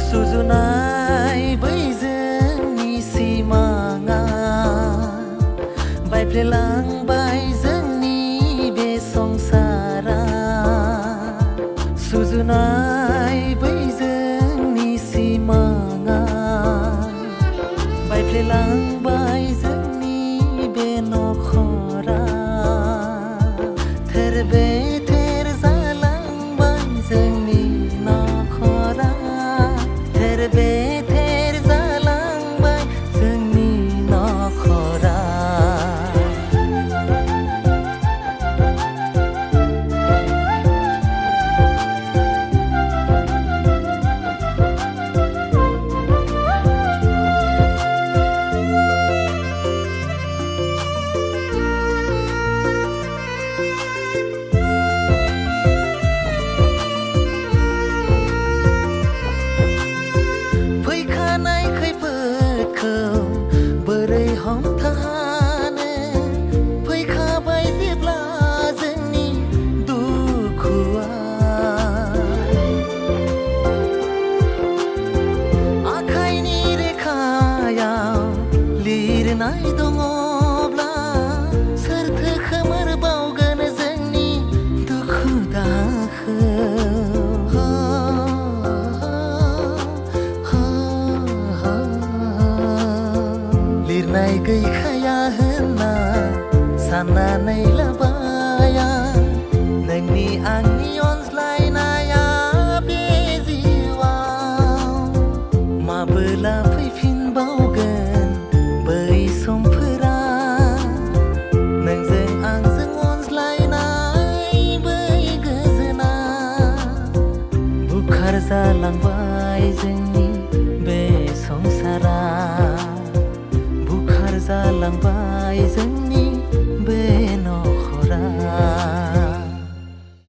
सुजुनाय बै जोंनि सिमाङा बायफ्लेलांबाय जोंनि बे संसारा सुजुनाय बै जोंनि सिमाङा बायफ्लेलांबाय जोंनि बे नखरा थेर बेथेर जालांबाय जोंनि नखरा थेर बेथेर जालांबाय जोंनि नखरा फैखानाय खैफोदखौ बोरै हमथानो फैखाबाय जेब्ला जोंनि दुखुआ आखाइनि रेखायाव लिरनाय दङब्ला सोरथो खोमोरबावगोन जोंनि दुखु दाहाखौ लिरनाय गैखाया होनना साननानै लाबाय आं नोंनि आंनि अनज्लायनाया बे जिउआव माबोला फैफिनबावगोन बै समफोरा नोंजों आंजों अनज्लायनाय बै गोजोना बुखार जालांबाय जोंनि बे संसारा जालांबाय जों